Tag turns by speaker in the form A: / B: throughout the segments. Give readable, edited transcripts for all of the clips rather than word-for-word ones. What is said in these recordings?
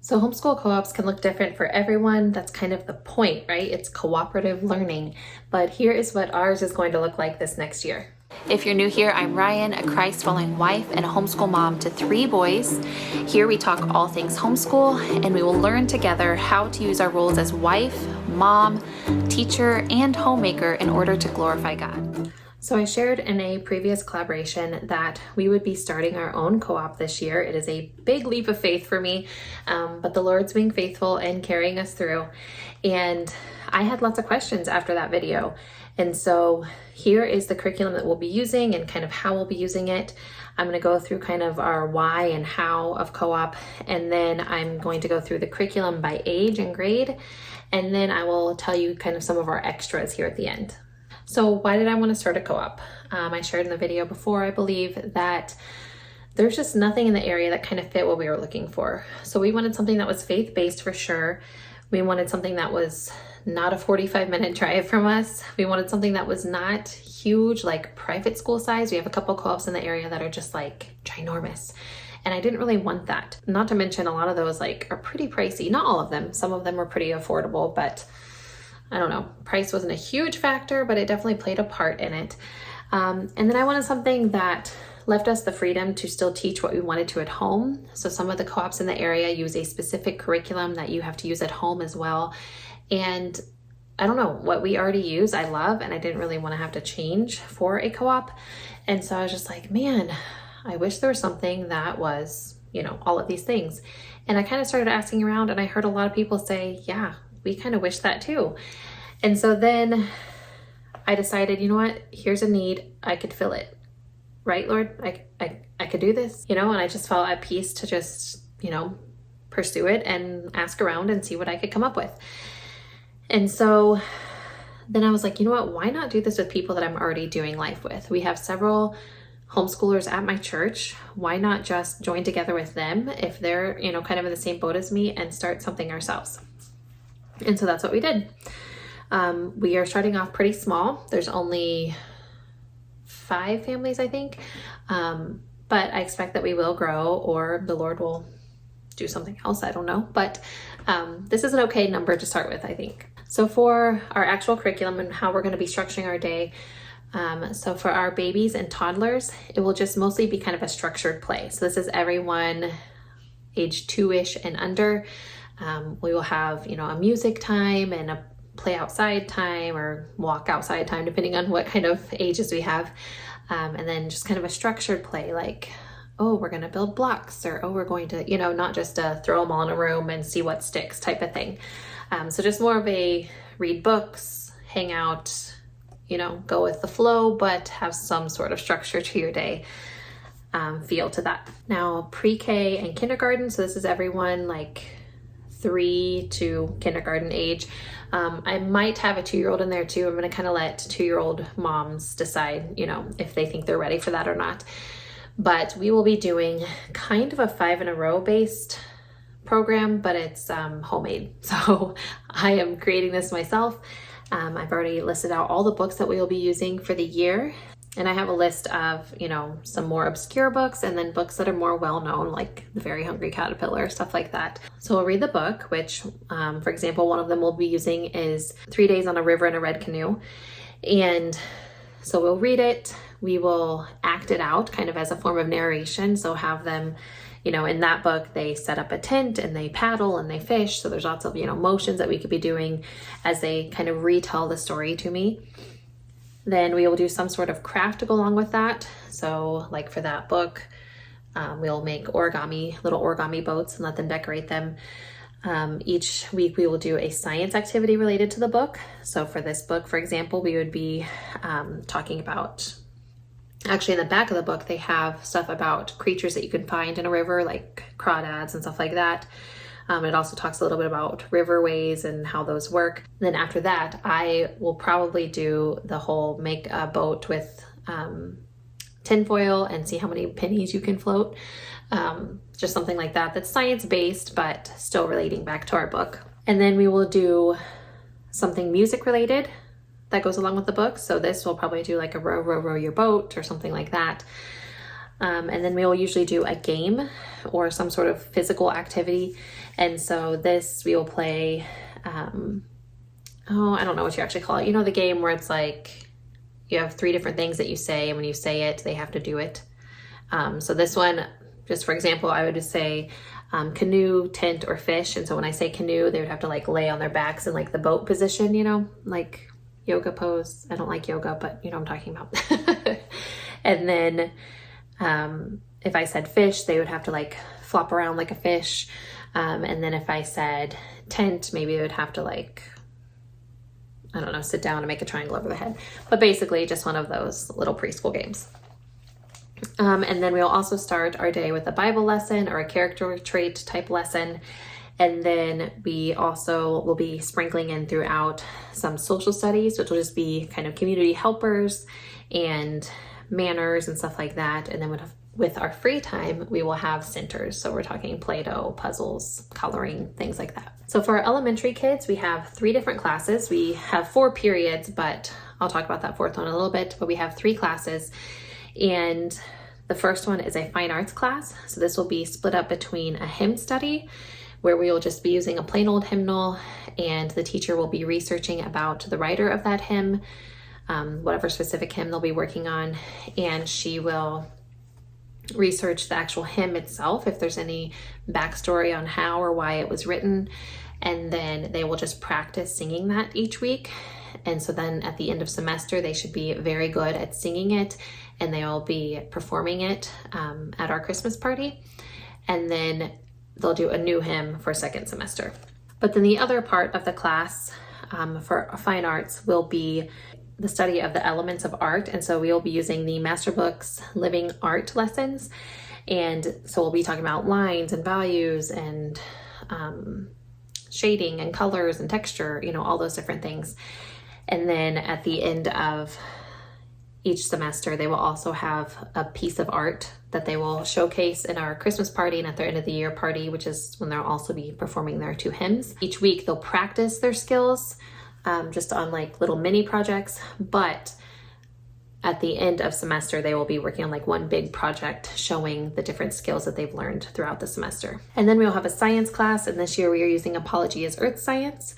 A: So homeschool co-ops can look different for everyone. That's kind of the point, right? It's cooperative learning. But here is what ours is going to look like this next year. If you're new here, I'm Rian, a Christ-following wife and a homeschool mom to 3 boys. Here we talk all things homeschool, and we will learn together how to use our roles as wife, mom, teacher, and homemaker in order to glorify God. So I shared in a previous collaboration that we would be starting our own co-op this year. It is a big leap of faith for me, but the Lord's being faithful and carrying us through. And I had lots of questions after that video. And so here is the curriculum that we'll be using and kind of how we'll be using it. I'm going to go through kind of our why and how of co-op, and then I'm going to go through the curriculum by age and grade, and then I will tell you kind of some of our extras here at the end. So why did I want to start a co-op? I shared in the video before, I believe, that there's just nothing in the area that kind of fit what we were looking for. So we wanted something that was faith-based for sure. We wanted something that was not a 45-minute drive from us. We wanted something that was not huge, like private school size. We have a couple co-ops in the area that are just like ginormous. And I didn't really want that. Not to mention a lot of those like are pretty pricey. Not all of them. Some of them were pretty affordable, but I don't know, price wasn't a huge factor, but it definitely played a part in it. And then I wanted something that left us the freedom to still teach what we wanted to at home. So some of the co-ops in the area use a specific curriculum that you have to use at home as well. And I don't know, what we already use, I love, and I didn't really want to have to change for a co-op. And so I was just like, man, I wish there was something that was, all of these things. And I kind of started asking around, and I heard a lot of people say, yeah, we kind of wish that too. And so then I decided, you know what, here's a need, I could fill it. Right, Lord? I could do this, and I just felt at peace to just, pursue it and ask around and see what I could come up with. And so then I was like, you know what, why not do this with people that I'm already doing life with? We have several homeschoolers at my church. Why not just join together with them if they're, kind of in the same boat as me and start something ourselves? And so that's what we did. We are starting off pretty small. There's only 5 families, I think. But I expect that we will grow, or the Lord will do something else. I don't know. But this is an okay number to start with, I think. So for our actual curriculum and how we're going to be structuring our day, so for our babies and toddlers, it will just mostly be kind of a structured play. So this is everyone age 2-ish and under. We will have, a music time and a play outside time or walk outside time, depending on what kind of ages we have. And then just kind of a structured play, like, oh, we're going to build blocks, or, oh, we're going to, not just throw them all in a room and see what sticks type of thing. So just more of a read books, hang out, go with the flow, but have some sort of structure to your day. Feel to that. Now, pre-K and kindergarten. So this is everyone like 3 to kindergarten age. I might have a 2-year-old in there too. I'm going to kind of let 2-year-old moms decide, if they think they're ready for that or not. But we will be doing kind of a 5 in a row based program, but it's homemade. So I am creating this myself. I've already listed out all the books that we will be using for the year. And I have a list of, some more obscure books and then books that are more well-known, like The Very Hungry Caterpillar, stuff like that. So we'll read the book, which, for example, one of them we'll be using is 3 Days on a River in a Red Canoe. And so we'll read it. We will act it out kind of as a form of narration. So have them, in that book, they set up a tent and they paddle and they fish. So there's lots of, motions that we could be doing as they kind of retell the story to me. Then we will do some sort of craft to go along with that. So like for that book, we'll make little origami boats and let them decorate them. Each week we will do a science activity related to the book. So for this book, for example, we would be talking about, actually in the back of the book, they have stuff about creatures that you can find in a river, like crawdads and stuff like that. It also talks a little bit about riverways and how those work. And then after that, I will probably do the whole make a boat with tinfoil and see how many pennies you can float. Just something like that that's science-based, but still relating back to our book. And then we will do something music related that goes along with the book. So this will probably do like a row, row, row your boat or something like that. And then we will usually do a game or some sort of physical activity. And so this we will play, I don't know what you actually call it. You know, the game where it's like you have 3 different things that you say, and when you say it, they have to do it. So this one, just for example, I would just say canoe, tent, or fish. And so when I say canoe, they would have to like lay on their backs in like the boat position, you know, like yoga pose. I don't like yoga, but you know what I'm talking about. And then if I said fish, they would have to like flop around like a fish. And then if I said tent, maybe they would have to like, I don't know, sit down and make a triangle over their head. But basically just one of those little preschool games. And then we'll also start our day with a Bible lesson or a character trait type lesson. And then we also will be sprinkling in throughout some social studies, which will just be kind of community helpers and manners and stuff like that. And then with our free time, we will have centers. So we're talking Play-Doh, puzzles, coloring, things like that. So for our elementary kids, we have 3 different classes. We have 4 periods, but I'll talk about that 4th one a little bit. But we have 3 classes. And the first one is a fine arts class. So this will be split up between a hymn study, where we will just be using a plain old hymnal, and the teacher will be researching about the writer of that hymn, whatever specific hymn they'll be working on, and she will research the actual hymn itself, if there's any backstory on how or why it was written, and then they will just practice singing that each week. And so then at the end of semester, they should be very good at singing it, and they will be performing it at our Christmas party. And then they'll do a new hymn for 2nd semester. But then the other part of the class for fine arts will be the study of the elements of art. And so we will be using the Master Book's Living Art lessons. And so we'll be talking about lines and values and shading and colors and texture, you know, all those different things. And then at the end of each semester, they will also have a piece of art that they will showcase in our Christmas party and at their end of the year party, which is when they'll also be performing their 2 hymns. Each week they'll practice their skills just on like little mini projects, but at the end of semester, they will be working on like one big project showing the different skills that they've learned throughout the semester. And then we'll have a science class, and this year we are using Apology as Earth Science.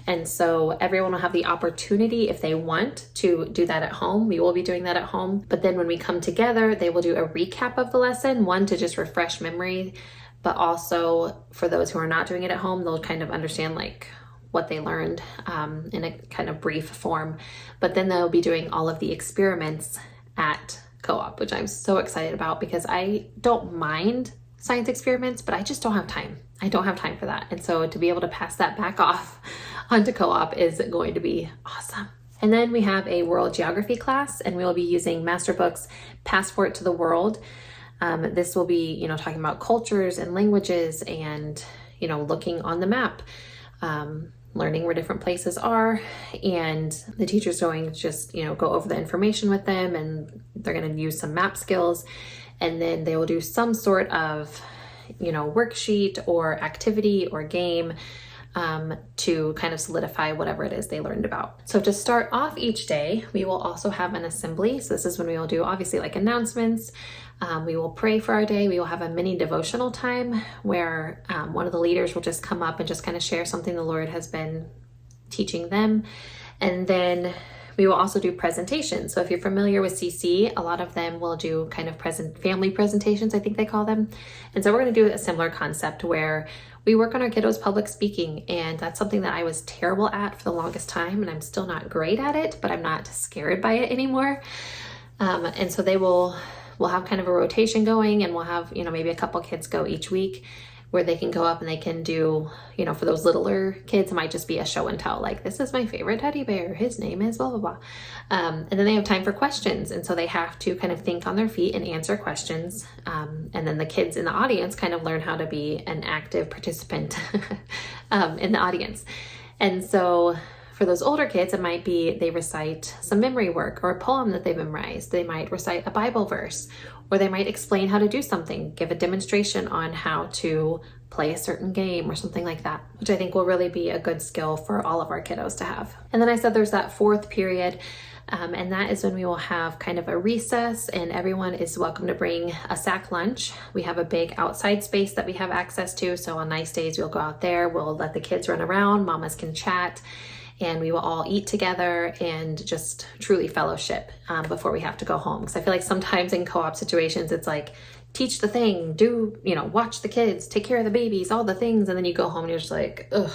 A: And so everyone will have the opportunity, if they want, to do that at home. We will be doing that at home. But then when we come together, they will do a recap of the lesson, one to just refresh memory, but also for those who are not doing it at home, they'll kind of understand like what they learned in a kind of brief form. But then they'll be doing all of the experiments at CoOp, which I'm so excited about because I don't mind science experiments, but I just don't have time. I don't have time for that. And so to be able to pass that back off onto CoOp is going to be awesome. And then we have a world geography class, and we will be using Master Book's Passport to the World. This will be, you know, talking about cultures and languages and, you know, looking on the map, learning where different places are. And the teacher's going to just, you know, go over the information with them, and they're going to use some map skills. And then they will do some sort of, you know, worksheet or activity or game to kind of solidify whatever it is they learned about. So to start off each day, we will also have an assembly. So this is when we will do obviously like announcements. We will pray for our day. We will have a mini devotional time where one of the leaders will just come up and just kind of share something the Lord has been teaching them. And then we will also do presentations. So if you're familiar with CC, a lot of them will do kind of family presentations, I think they call them. And so we're going to do a similar concept where we work on our kiddos' public speaking. And that's something that I was terrible at for the longest time. And I'm still not great at it, but I'm not scared by it anymore. And so we'll have kind of a rotation going, and we'll have, you know, maybe a couple kids go each week where they can go up and they can do, you know, for those littler kids, it might just be a show and tell, like, this is my favorite teddy bear, his name is blah, blah, blah. And then they have time for questions. And so they have to kind of think on their feet and answer questions. And then the kids in the audience kind of learn how to be an active participant in the audience. And so for those older kids, it might be they recite some memory work or a poem that they've memorized. They might recite a Bible verse, or they might explain how to do something, give a demonstration on how to play a certain game or something like that, which I think will really be a good skill for all of our kiddos to have. And then I said there's that 4th period. And that is when we will have kind of a recess, and everyone is welcome to bring a sack lunch. We have a big outside space that we have access to, so on nice days we'll go out there, we'll let the kids run around, mamas can chat, and we will all eat together and just truly fellowship before we have to go home. Because I feel like sometimes in co-op situations it's like, teach the thing, do, watch the kids, take care of the babies, all the things, and then you go home and you're just like, ugh.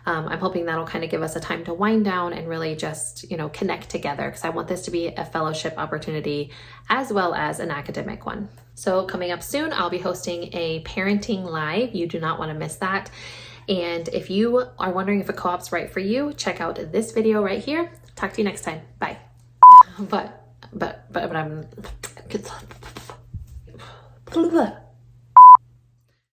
A: I'm hoping that'll kind of give us a time to wind down and really just, connect together, because I want this to be a fellowship opportunity as well as an academic one. So coming up soon, I'll be hosting a parenting live. You do not want to miss that. And if you are wondering if a co-op's right for you, check out this video right here. Talk to you next time. Bye. But I'm